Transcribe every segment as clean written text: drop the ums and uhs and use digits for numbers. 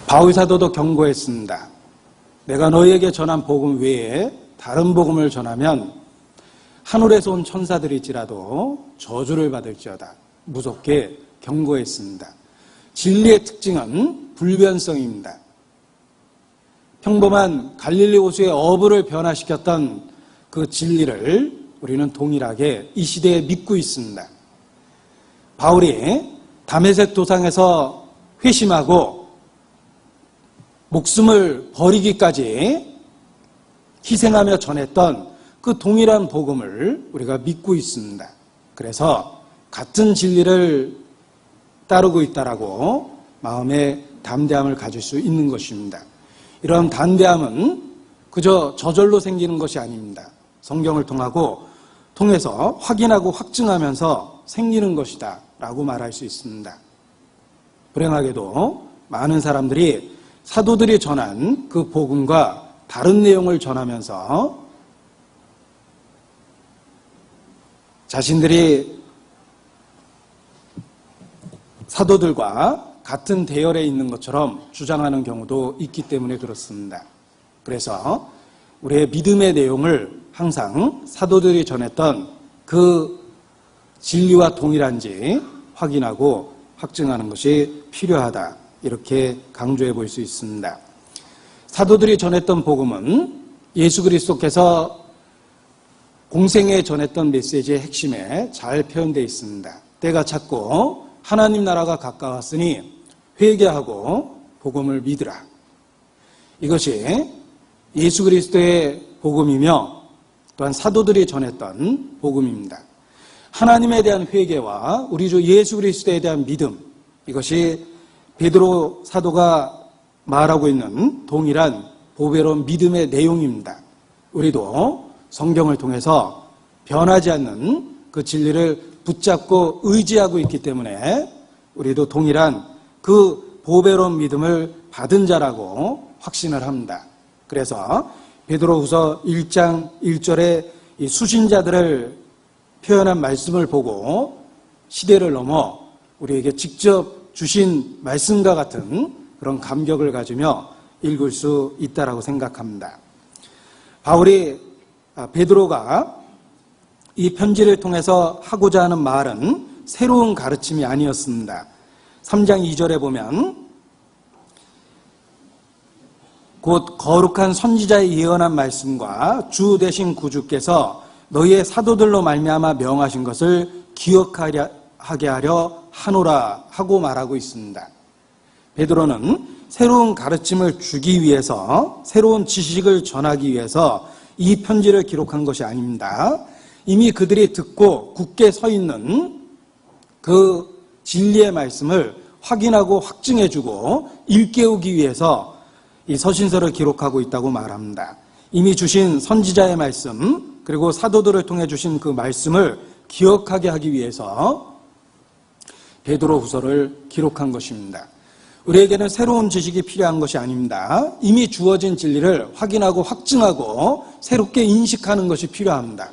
바울 사도도 경고했습니다. 내가 너희에게 전한 복음 외에 다른 복음을 전하면 하늘에서 온 천사들일지라도 저주를 받을지어다. 무섭게 경고했습니다. 진리의 특징은 불변성입니다. 평범한 갈릴리 호수의 어부를 변화시켰던 그 진리를 우리는 동일하게 이 시대에 믿고 있습니다. 바울이 다메섹 도상에서 회심하고 목숨을 버리기까지 희생하며 전했던 그 동일한 복음을 우리가 믿고 있습니다. 그래서 같은 진리를 따르고 있다라고 마음의 담대함을 가질 수 있는 것입니다. 이런 담대함은 그저 저절로 생기는 것이 아닙니다. 성경을 통해서 확인하고 확증하면서 생기는 것이다 라고 말할 수 있습니다. 불행하게도 많은 사람들이 사도들이 전한 그 복음과 다른 내용을 전하면서 자신들이 사도들과 같은 대열에 있는 것처럼 주장하는 경우도 있기 때문에 그렇습니다. 그래서 우리의 믿음의 내용을 항상 사도들이 전했던 그 진리와 동일한지 확인하고 확증하는 것이 필요하다. 이렇게 강조해 볼 수 있습니다. 사도들이 전했던 복음은 예수 그리스도께서 공생에 전했던 메시지의 핵심에 잘 표현되어 있습니다. 때가 찼고 하나님 나라가 가까웠으니 회개하고 복음을 믿으라. 이것이 예수 그리스도의 복음이며 또한 사도들이 전했던 복음입니다. 하나님에 대한 회개와 우리 주 예수 그리스도에 대한 믿음, 이것이 베드로 사도가 말하고 있는 동일한 보배로운 믿음의 내용입니다. 우리도 성경을 통해서 변하지 않는 그 진리를 붙잡고 의지하고 있기 때문에 우리도 동일한 그 보배로운 믿음을 받은 자라고 확신을 합니다. 그래서 베드로후서 1장 1절에 이 수신자들을 표현한 말씀을 보고 시대를 넘어 우리에게 직접 주신 말씀과 같은 그런 감격을 가지며 읽을 수 있다라고 생각합니다. 베드로가 이 편지를 통해서 하고자 하는 말은 새로운 가르침이 아니었습니다. 3장 2절에 보면 곧 거룩한 선지자의 예언한 말씀과 주 되신 구주께서 너희의 사도들로 말미암아 명하신 것을 기억하게 하려 하노라 하고 말하고 있습니다. 베드로는 새로운 가르침을 주기 위해서, 새로운 지식을 전하기 위해서 이 편지를 기록한 것이 아닙니다. 이미 그들이 듣고 굳게 서 있는 그 진리의 말씀을 확인하고 확증해주고 일깨우기 위해서 이 서신서를 기록하고 있다고 말합니다. 이미 주신 선지자의 말씀, 그리고 사도들을 통해 주신 그 말씀을 기억하게 하기 위해서 베드로후서를 기록한 것입니다. 우리에게는 새로운 지식이 필요한 것이 아닙니다. 이미 주어진 진리를 확인하고 확증하고 새롭게 인식하는 것이 필요합니다.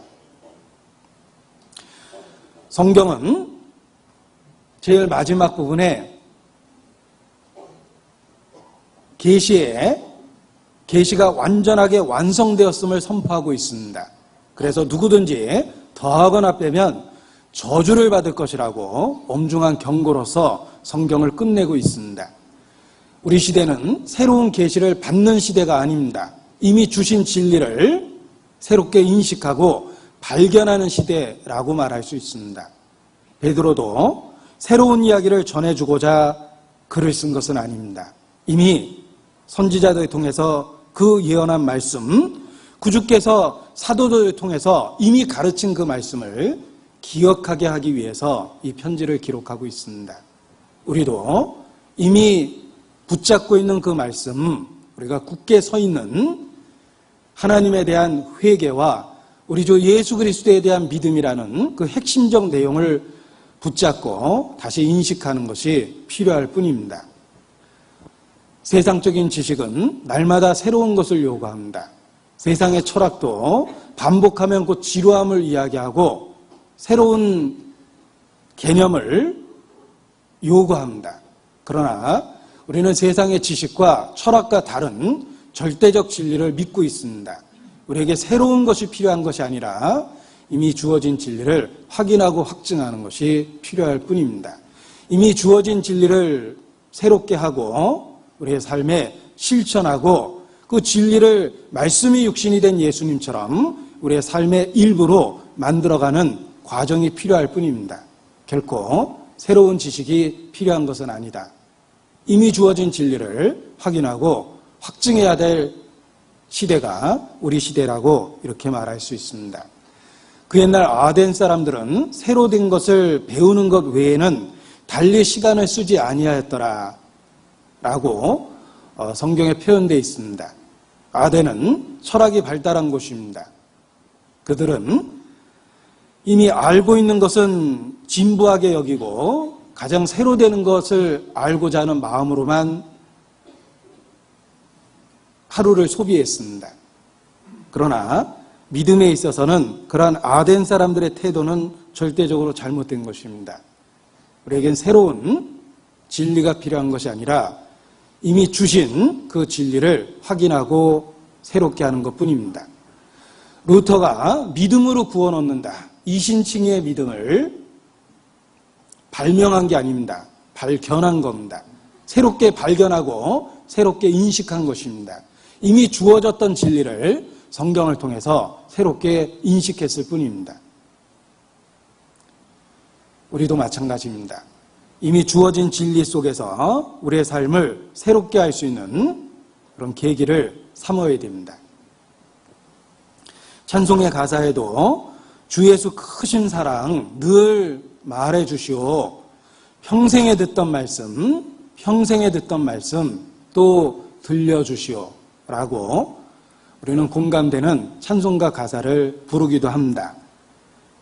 성경은 제일 마지막 부분에 계시가 완전하게 완성되었음을 선포하고 있습니다. 그래서 누구든지 더하거나 빼면 저주를 받을 것이라고 엄중한 경고로서 성경을 끝내고 있습니다. 우리 시대는 새로운 계시를 받는 시대가 아닙니다. 이미 주신 진리를 새롭게 인식하고 발견하는 시대라고 말할 수 있습니다. 베드로도 새로운 이야기를 전해주고자 글을 쓴 것은 아닙니다. 이미 선지자들을 통해서 그 예언한 말씀, 구주께서 사도들을 통해서 이미 가르친 그 말씀을 기억하게 하기 위해서 이 편지를 기록하고 있습니다. 우리도 이미 붙잡고 있는 그 말씀, 우리가 굳게 서 있는 하나님에 대한 회개와 우리 주 예수 그리스도에 대한 믿음이라는 그 핵심적 내용을 붙잡고 다시 인식하는 것이 필요할 뿐입니다. 세상적인 지식은 날마다 새로운 것을 요구합니다. 세상의 철학도 반복하면 곧 지루함을 이야기하고 새로운 개념을 요구합니다. 그러나 우리는 세상의 지식과 철학과 다른 절대적 진리를 믿고 있습니다. 우리에게 새로운 것이 필요한 것이 아니라 이미 주어진 진리를 확인하고 확증하는 것이 필요할 뿐입니다. 이미 주어진 진리를 새롭게 하고 우리의 삶에 실천하고 그 진리를 말씀이 육신이 된 예수님처럼 우리의 삶의 일부로 만들어가는 과정이 필요할 뿐입니다. 결코 새로운 지식이 필요한 것은 아니다. 이미 주어진 진리를 확인하고 확증해야 될 시대가 우리 시대라고 이렇게 말할 수 있습니다. 그 옛날 아덴 사람들은 새로 된 것을 배우는 것 외에는 달리 시간을 쓰지 아니하였더라 라고 성경에 표현되어 있습니다. 아덴은 철학이 발달한 곳입니다. 그들은 이미 알고 있는 것은 진부하게 여기고 가장 새로 되는 것을 알고자 하는 마음으로만 하루를 소비했습니다. 그러나 믿음에 있어서는 그러한 아덴 사람들의 태도는 절대적으로 잘못된 것입니다. 우리에겐 새로운 진리가 필요한 것이 아니라 이미 주신 그 진리를 확인하고 새롭게 하는 것뿐입니다. 루터가 믿음으로 구원 얻는다. 이신칭의 믿음을 발명한 게 아닙니다. 발견한 겁니다. 새롭게 발견하고 새롭게 인식한 것입니다. 이미 주어졌던 진리를 성경을 통해서 새롭게 인식했을 뿐입니다. 우리도 마찬가지입니다. 이미 주어진 진리 속에서 우리의 삶을 새롭게 할 수 있는 그런 계기를 삼아야 됩니다. 찬송의 가사에도 주 예수 크신 사랑 늘 말해 주시오. 평생에 듣던 말씀 또 들려주시오 라고 우리는 공감되는 찬송가 가사를 부르기도 합니다.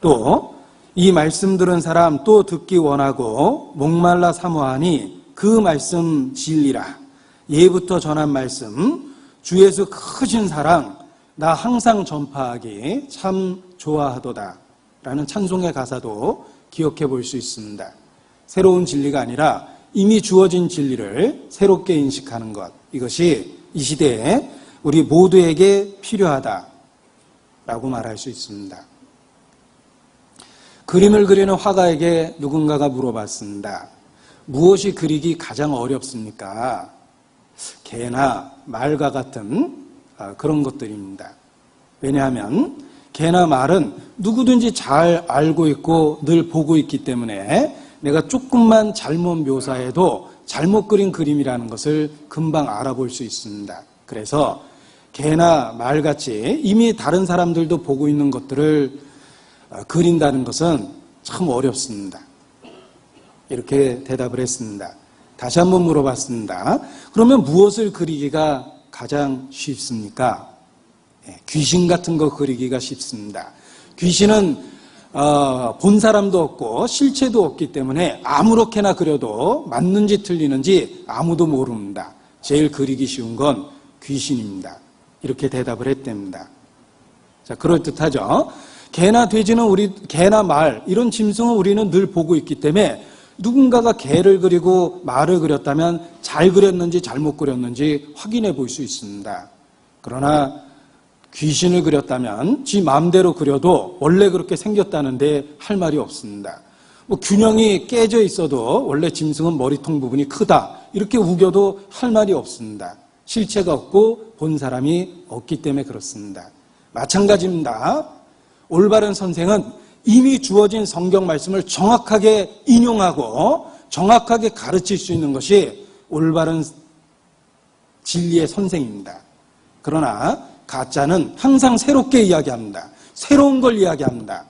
또 이 말씀 들은 사람 또 듣기 원하고 목말라 사모하니 그 말씀 진리라. 예부터 전한 말씀 주 예수 크신 사랑 나 항상 전파하기 참 좋아하도다 라는 찬송의 가사도 기억해 볼 수 있습니다. 새로운 진리가 아니라 이미 주어진 진리를 새롭게 인식하는 것, 이것이 이 시대에 우리 모두에게 필요하다라고 말할 수 있습니다. 그림을 그리는 화가에게 누군가가 물어봤습니다. 무엇이 그리기 가장 어렵습니까? 개나 말과 같은 그런 것들입니다. 왜냐하면 개나 말은 누구든지 잘 알고 있고 늘 보고 있기 때문에 내가 조금만 잘못 묘사해도 잘못 그린 그림이라는 것을 금방 알아볼 수 있습니다. 그래서 개나 말같이 이미 다른 사람들도 보고 있는 것들을 그린다는 것은 참 어렵습니다. 이렇게 대답을 했습니다. 다시 한번 물어봤습니다. 그러면 무엇을 그리기가 가장 쉽습니까? 귀신 같은 거 그리기가 쉽습니다. 귀신은 본 사람도 없고 실체도 없기 때문에 아무렇게나 그려도 맞는지 틀리는지 아무도 모릅니다. 제일 그리기 쉬운 건 귀신입니다. 이렇게 대답을 했답니다. 자, 그럴듯하죠? 개나 돼지는 개나 말, 이런 짐승은 우리는 늘 보고 있기 때문에 누군가가 개를 그리고 말을 그렸다면 잘 그렸는지 잘못 그렸는지 확인해 볼 수 있습니다. 그러나 귀신을 그렸다면 지 마음대로 그려도 원래 그렇게 생겼다는데 할 말이 없습니다. 균형이 깨져 있어도 원래 짐승은 머리통 부분이 크다 이렇게 우겨도 할 말이 없습니다. 실체가 없고 본 사람이 없기 때문에 그렇습니다. 마찬가지입니다. 올바른 선생은 이미 주어진 성경 말씀을 정확하게 인용하고 정확하게 가르칠 수 있는 것이 올바른 진리의 선생입니다. 그러나 가짜는 항상 새롭게 이야기합니다. 새로운 걸 이야기합니다.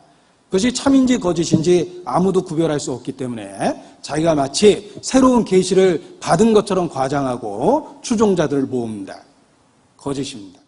그것이 참인지 거짓인지 아무도 구별할 수 없기 때문에 자기가 마치 새로운 계시를 받은 것처럼 과장하고 추종자들을 모읍니다. 거짓입니다.